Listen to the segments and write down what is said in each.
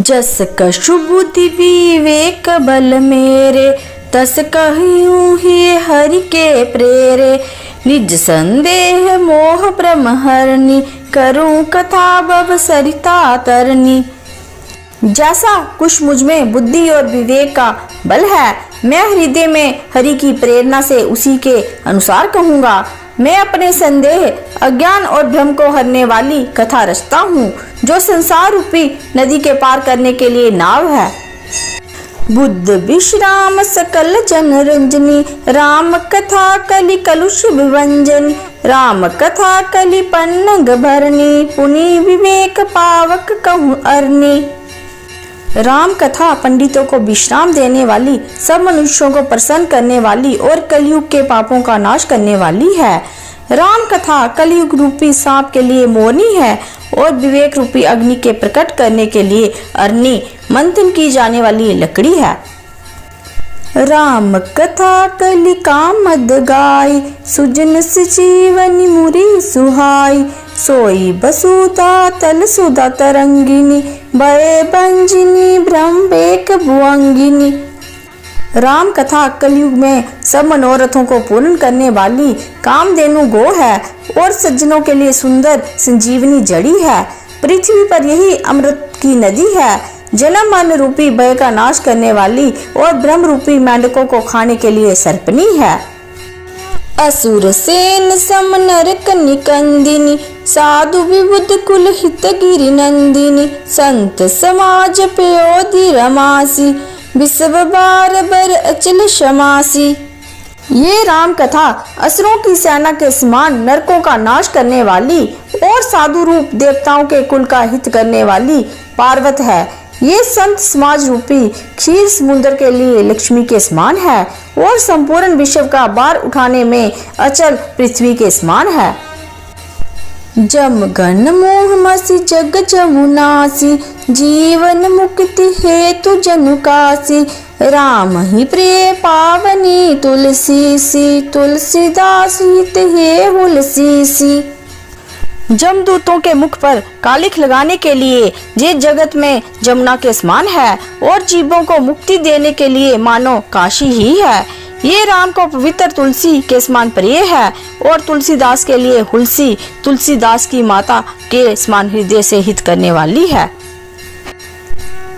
जस कछु बुद्धि विवेक बल मेरे, तस कहूँ ही हरि के प्रेरे। निज संदेह मोह भ्रम हरनी, करूँ कथा भव सरिता तरनी। जैसा कुछ मुझ में बुद्धि और विवेक का बल है, मैं हृदय में हरि की प्रेरणा से उसी के अनुसार कहूँगा। मैं अपने संदेह, अज्ञान और भ्रम को हरने वाली कथा रचता हूँ, जो संसार रूपी नदी के पार करने के लिए नाव है। बुद्ध विश्राम सकल जन रंजनी, राम कथा कलि कलुष विभंजनी। राम कथा कलि पन्नग भरनी, पुनि विवेक पावक कहूँ अरनी। राम कथा पंडितों को विश्राम देने वाली, सब मनुष्यों को प्रसन्न करने वाली और कलयुग के पापों का नाश करने वाली है। राम कथा कलयुग रूपी सांप के लिए मोरनी है और विवेक रूपी अग्नि के प्रकट करने के लिए अरनी, मंथन की जाने वाली लकड़ी है। राम कथा कलि कामद गाय, सुजन जीवनी मुरी सुहाई। सोई बसुता तल सुधा तरंगिनी, बये बंजिनी ब्रह्मेक भुअंगिनी। राम कथा कलयुग में सब मनोरथों को पूर्ण करने वाली कामधेनु गो है और सज्जनों के लिए सुंदर संजीवनी जड़ी है। पृथ्वी पर यही अमृत की नदी है, जन्म मरण रूपी भय का नाश करने वाली और ब्रह्म रूपी मेंढकों को खाने के लिए सर्पनी है। असुर सेन सम नरक निकंदिनी, साधु विबुद्ध कुल हित गिरि नंदिनी। संत समाज पयोधि रमासी, विश्व बार बर अचल क्षमासी। ये राम कथा असुरों की सेना के समान नरकों का नाश करने वाली और साधु रूप देवताओं के कुल का हित करने वाली पार्वत है। ये संत समाज रूपी क्षीर समुद्र के लिए लक्ष्मी के समान है और संपूर्ण विश्व का भार उठाने में अचल पृथ्वी के समान है। जम गण मोह मसी जग जमुनासी, जीवन मुक्ति हेतु जनुकासी। राम ही प्रिय पावनी तुलसी सी, तुलसीदास हित हे हुलसी सी। जमदूतों के मुख पर कालिख लगाने के लिए ये जगत में जमुना के समान है और जीवों को मुक्ति देने के लिए मानो काशी ही है। ये राम को पवित्र तुलसी के समान प्रिय है और तुलसीदास के लिए हुलसी तुलसीदास की माता के समान हृदय से हित करने वाली है।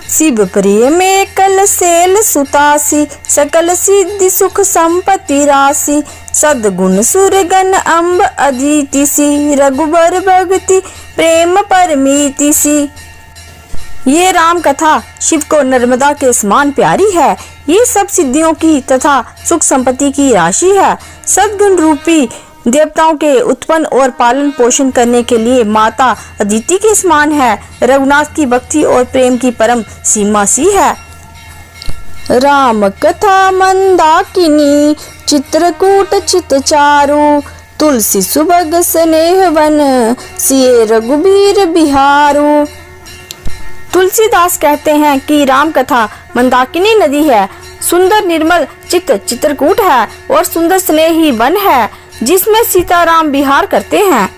शिव प्रिय में कल सेल सुतासी, सकल सिद्धि सुख संपत्ति राशि। सदगुण सुरगन अम्ब अदिति सी, रघुबर भक्ति प्रेम परमीति सी। ये राम कथा शिव को नर्मदा के समान प्यारी है। ये सब सिद्धियों की तथा सुख संपत्ति की राशि है। सदगुण रूपी देवताओं के उत्पन्न और पालन पोषण करने के लिए माता अदिति के समान है। रघुनाथ की भक्ति और प्रेम की परम सीमा सी है। राम कथा मंदाकिनी, चित्रकूट चित चारु। तुलसी सुभग स्नेह वन, सिए रघुबीर बिहारू। तुलसीदास कहते हैं कि राम कथा मंदाकिनी नदी है, सुंदर निर्मल चित्त चित्रकूट है और सुंदर स्नेही वन है जिसमें सीताराम विहार करते हैं।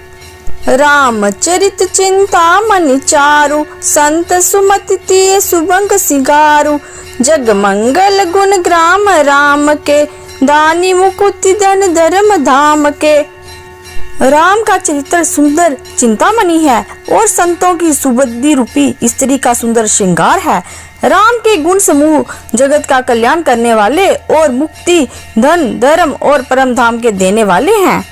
रामचरित चिंता मनि चारु, संत सुमति तिय सुबंग सिगारु। जग मंगल गुण ग्राम राम के, दानी मुकुति धन धर्म धाम के। राम का चरित्र सुंदर चिंतामणि है और संतों की सुबुद्धि रूपी स्त्री का सुंदर श्रृंगार है। राम के गुण समूह जगत का कल्याण करने वाले और मुक्ति धन धर्म और परम धाम के देने वाले हैं।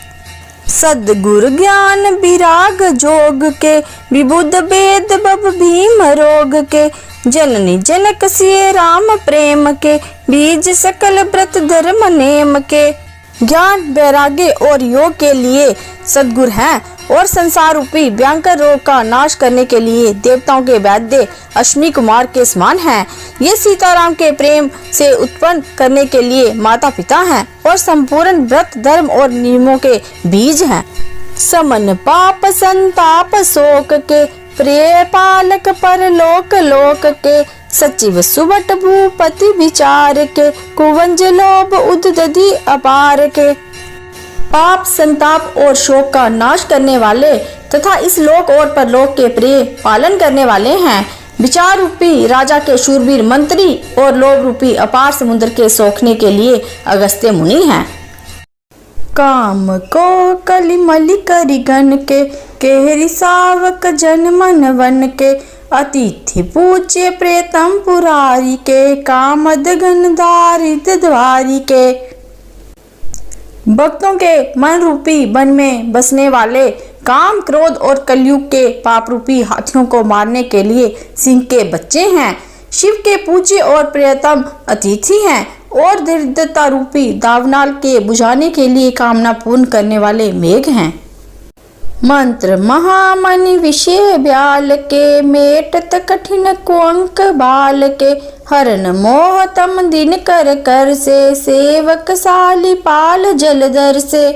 सद्गुरु ज्ञान विराग जोग के, विबुद्ध वेद बब भीम रोग के। जननी जनक सिए राम प्रेम के, बीज सकल व्रत धर्म नेम के। ज्ञान वैराग्य और योग के लिए सद्गुरु हैं और संसार रूपी भयंकर रोग का नाश करने के लिए देवताओं के वैद्य अश्विनी कुमार के समान हैं। ये सीताराम के प्रेम से उत्पन्न करने के लिए माता पिता हैं और संपूर्ण व्रत धर्म और नियमों के बीज हैं। समन पाप संताप शोक के, प्रिय पालक पर लोक लोक के। सचिव सुबट भूपति विचार के, कुवंज लोभ उद्दधि अपार के। पाप संताप और शोक का नाश करने वाले तथा इस लोक और परलोक के प्रिय पालन करने वाले हैं। विचार रूपी राजा के शूरवीर मंत्री और लोभ रूपी अपार समुद्र के सोखने के लिए अगस्त्य मुनि हैं। काम को कलिमलि करि गन के, केहरि सावक जन मन वन के, अतिथि पूछे प्रेतम पुरारी के, कामद गन दारिद द्वारी के। भक्तों के मन रूपी वन में बसने वाले काम, क्रोध और कलयुग के पाप रूपी हाथियों को मारने के लिए सिंह के बच्चे हैं। शिव के पूज्य और प्रियतम अतिथि हैं और दरिद्रता रूपी दावनाल के बुझाने के लिए कामना पूर्ण करने वाले मेघ हैं। मंत्र महामणि विषय ब्याल के, मेटत कठिन कुअंक बाल के, हरन मोहतम दिन कर कर से, सेवक साली पाल जलधर से।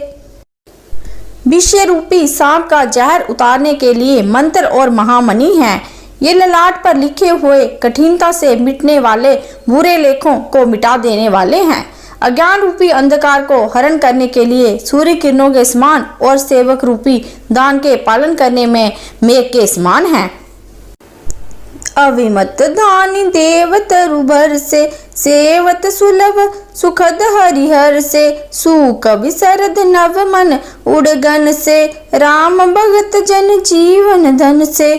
विषय रूपी सांप का जहर उतारने के लिए मंत्र और महामणि हैं। ये ललाट पर लिखे हुए कठिनता से मिटने वाले बुरे लेखों को मिटा देने वाले हैं। अज्ञान रूपी अंधकार को हरण करने के लिए सूर्य किरणों के समान और सेवक रूपी दान के पालन करने में मेघ के समान हैं। अविमत धानी देव तरुभर से, सेवत सुलभ सुखद हरिहर से, सूक विसरद नव मन उड़गन से, राम भगत जन जीवन धन से।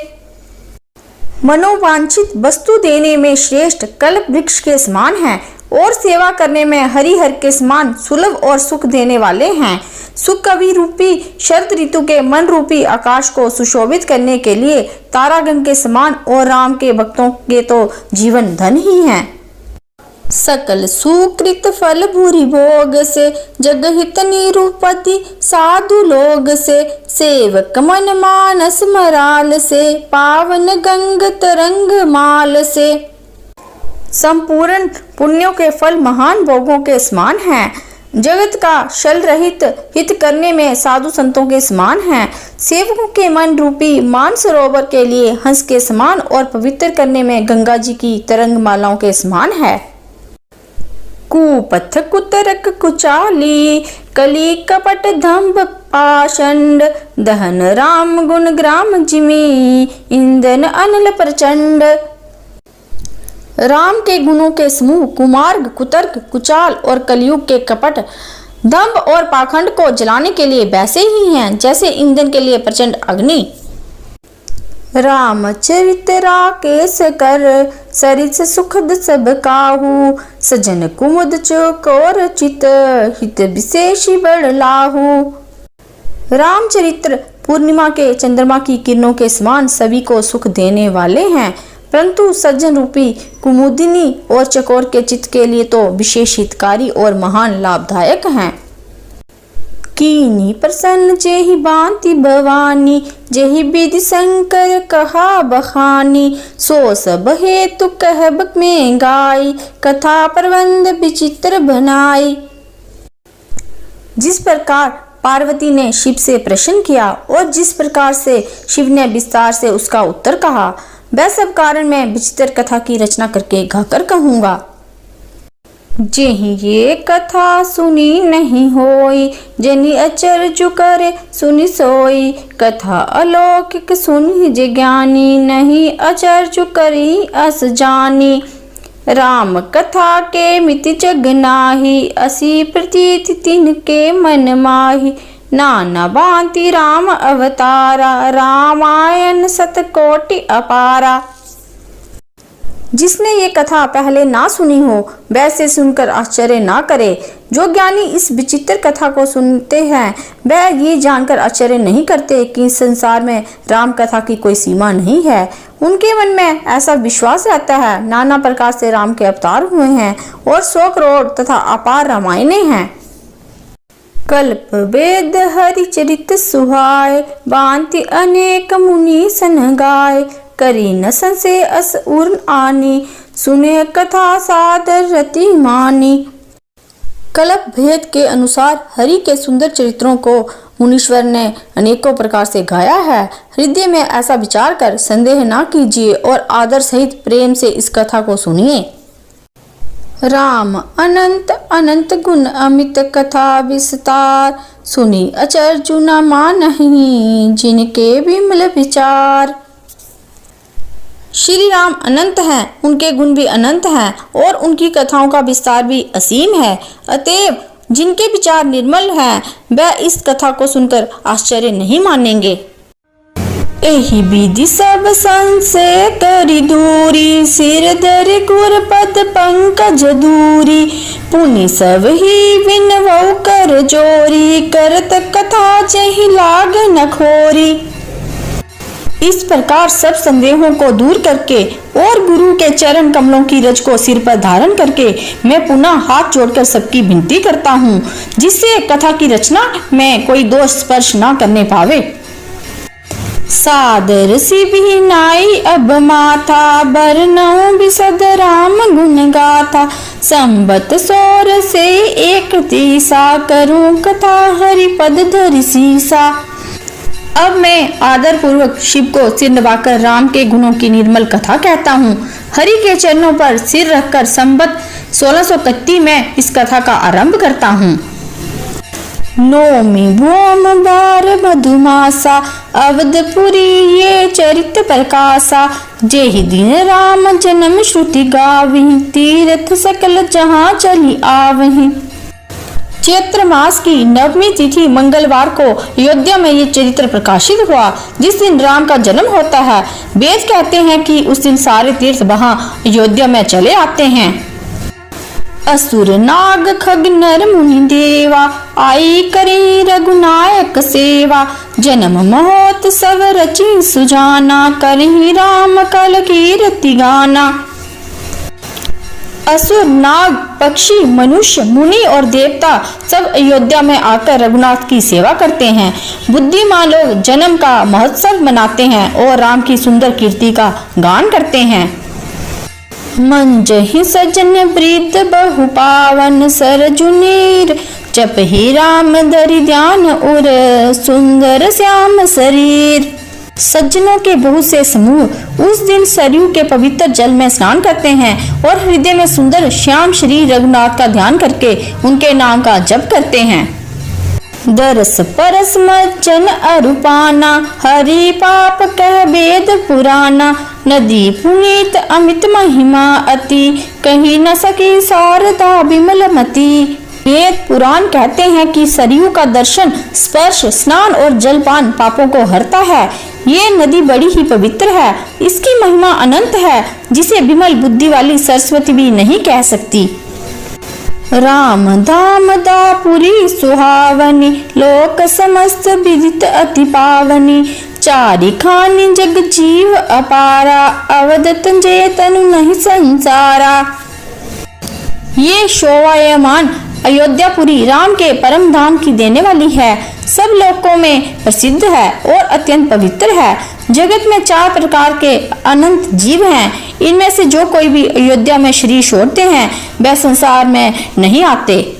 मनोवांछित वस्तु देने में श्रेष्ठ कल्प वृक्ष के समान हैं और सेवा करने में हरिहर के समान सुलभ और सुख देने वाले हैं। सुख कवि रूपी शरद ऋतु के मन रूपी आकाश को सुशोभित करने के लिए तारागण के समान और राम के भक्तों के तो जीवन धन ही हैं। सकल सुकृत फल भूरि भोग से, जगहित निरूपति साधु लोग से, सेवक मन मानस मराल से, पावन गंग तरंग माल से। संपूर्ण पुण्यों के फल महान भोगों के समान हैं। जगत का शल रहित हित करने में साधु संतों के समान हैं। सेवकों के मन रूपी मान सरोवर के लिए हंस के समान और पवित्र करने में गंगा जी की तरंग मालाओं के समान है। कुपथ कुतरक कुचाली, कली कपट धम्ब पाषंड, दहन राम गुण ग्राम जिमी, इंधन अनल प्रचंड। राम के गुणों के समूह कुमार्ग, कुतर्क, कुचाल और कलयुग के कपट, दंभ और पाखंड को जलाने के लिए वैसे ही हैं जैसे ईंधन के लिए प्रचंड अग्नि। रामचरित राकेश कर, सरिस सुखद सब काहू, सजन कुमुद चकोर चित, हित विशेषी बड़ लाहू। रामचरित्र पूर्णिमा के चंद्रमा की किरणों के समान सभी को सुख देने वाले हैं, परंतु सज्जन रूपी कुमुदिनी और चकोर के चित्त के लिए तो विशेष हितकारी और महान लाभदायक हैं। कीनी प्रसन्न जेहि बांति भवानी, जेहि विधि शंकर कहा बखानी, सो सब हेतु कहब में गाई, कथा प्रबंध विचित्र बनाई। जिस प्रकार पार्वती ने शिव से प्रश्न किया और जिस प्रकार से शिव ने विस्तार से उसका उत्तर कहा, वह सब कारण मैं विचित्र कथा की रचना करके गाकर कहूँगा। जेहि ये कथा सुनी नहीं होई, जनि अचरजु करे सुनि सोई, कथा अलौकिक सुनि जे ज्ञानी, नहीं अचरजु करी अस जानी। राम कथा के मिति जग नाही, असी प्रतीत तिनके मन माही, नाना भांति राम अवतारा, रामायण सतकोटि अपारा। जिसने ये कथा पहले ना सुनी हो वैसे सुनकर आश्चर्य ना करे। जो ज्ञानी इस विचित्र कथा को सुनते हैं वह ये जानकर आश्चर्य नहीं करते कि इस संसार में राम कथा की कोई सीमा नहीं है। उनके मन में ऐसा विश्वास रहता है नाना प्रकार से राम के अवतार हुए हैं और 100 करोड़ तथा अपार रामायणे हैं। कल्प वेद हरिचरित सुहाय, बांति अनेक मुनि सन गाय, करी न संशय अस उर्न आनी, सुने कथा सादर रति मानी। कल्प भेद के अनुसार हरि के सुंदर चरित्रों को मुनीश्वर ने अनेकों प्रकार से गाया है। हृदय में ऐसा विचार कर संदेह ना कीजिए और आदर सहित प्रेम से इस कथा को सुनिए। राम अनंत अनंत गुण अमित कथा विस्तार, सुनी अचरजु न मानहि जिनके विमल विचार। श्री राम अनंत हैं, उनके गुण भी अनंत हैं और उनकी कथाओं का विस्तार भी असीम है। अतएव जिनके विचार निर्मल हैं वह इस कथा को सुनकर आश्चर्य नहीं मानेंगे। एहि विधि सब संशय करि दूरी, सिर धरि गुर पद पंकज दूरी, पुनि सब ही विनवउ कर जोरी, करत कथा जहि लाग न खोरी। इस प्रकार सब संदेहों को दूर करके और गुरु के चरण कमलों की रज को सिर पर धारण करके मैं पुनः हाथ जोड़कर सबकी विनती करता हूँ, जिससे कथा की रचना में कोई दोष स्पर्श न करने पावे। सादर सिवि नाई अब माथा, बरनऊं बिसद राम गुण गाथा, संबत सोर से एक तीसा, करूं कथा हरि पद धरि सीसा। अब मैं आदर पूर्वक शिव को सिर नवाकर राम के गुणों की निर्मल कथा कहता हूँ। हरि के चरणों पर सिर रखकर संबत 1631 में इस कथा का आरंभ करता हूँ। नौमी भौम बार मधुमासा, अवधपुरी ये चरित प्रकाशा, जेहि दिन राम जन्म श्रुति गावही, तीर्थ सकल जहाँ चली आवही। चैत्र मास की नवमी तिथि मंगलवार को अयोध्या में ये चरित्र प्रकाशित हुआ, जिस दिन राम का जन्म होता है। वेद कहते हैं कि उस दिन सारे तीर्थ वहां अयोध्या में चले आते हैं। असुर नाग खग नर मुनि देवा, आई करी रघुनायक सेवा, जन्म महोत सब रची सुजाना, करही राम कल कीर्ति गाना। असुर नाग पक्षी मनुष्य मुनि और देवता सब अयोध्या में आकर रघुनाथ की सेवा करते हैं। बुद्धिमान लोग जन्म का महोत्सव मनाते हैं और राम की सुंदर कीर्ति का गान करते हैं। मंजहि सजन वृद्ध बहु पावन, सरजुनीर जपहि राम धरि ध्यान उर, सुंदर श्याम शरीर। सज्जनों के बहुत से समूह उस दिन सरयू के पवित्र जल में स्नान करते हैं और हृदय में सुंदर श्याम श्री रघुनाथ का ध्यान करके उनके नाम का जप करते हैं। दरस परस मज्जन अरुपाना, हरि पाप कह वेद पुराना, नदी पुनीत अमित महिमा अति, कहीं न सकी शारदा विमल मति। वेद पुराण कहते हैं कि सरयू का दर्शन, स्पर्श, स्नान और जलपान पापों को हरता है। ये नदी बड़ी ही पवित्र है, इसकी महिमा अनंत है, जिसे विमल बुद्धि वाली सरस्वती भी नहीं कह सकती। राम धाम दापुरी सुहावनी, लोक समस्त विदित अति पावनी, चारि खानी जग जीव अपारा, अवदत जे तनु नहीं संसारा। ये शोभायमान अयोध्यापुरी राम के परम धाम की देने वाली है, सब लोकों में प्रसिद्ध है और अत्यंत पवित्र है। जगत में 4 प्रकार के अनंत जीव हैं, इनमें से जो कोई भी अयोध्या में शरीर छोड़ते हैं वह संसार में नहीं आते।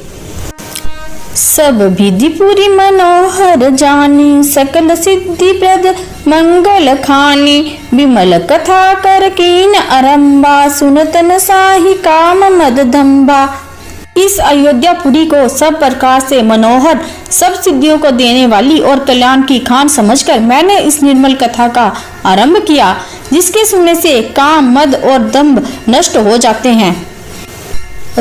सब विधि पूरी मनोहर जानी, सकल सिद्धि प्रद मंगल खानी, विमल कथा कर कीन आरंभा, सुनत न साहि काम मद दंभा। इस अयोध्यापुरी को सब प्रकार से मनोहर, सब सिद्धियों को देने वाली और कल्याण की खान समझकर मैंने इस निर्मल कथा का आरंभ किया, जिसके सुनने से काम, मद और दंभ नष्ट हो जाते हैं।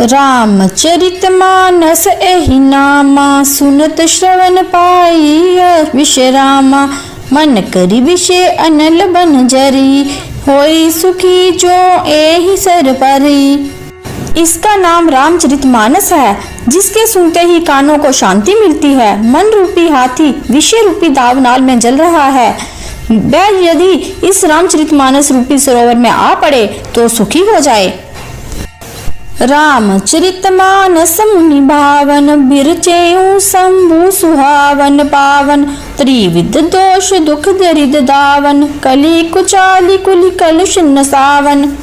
रामचरितमानस एहि नामा, सुनत श्रवण पाई विश्रामा, मन करि विषय अनल बन जरी, होई सुखी जो एहि सर परी। इसका नाम रामचरितमानस है, जिसके सुनते ही कानों को शांति मिलती है। मन रूपी हाथी विषय रूपी दावनाल में जल रहा है, वह यदि इस रामचरितमानस रूपी सरोवर में आ पड़े तो सुखी हो जाए। रामचरितमानस मुनि भावन, बिरचेऊ शंभु सुहावन पावन, त्रिविध दोष दुख दरिद दावन, कली कुचाली कुली कलुष नसावन।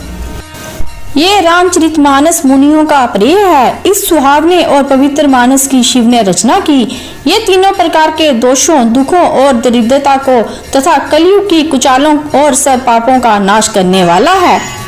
ये रामचरितमानस मुनियों का प्रिय है। इस सुहावने और पवित्र मानस की शिव ने रचना की। ये तीनों प्रकार के दोषों, दुखों और दरिद्रता को तथा कलयुग की कुचालों और सब पापों का नाश करने वाला है।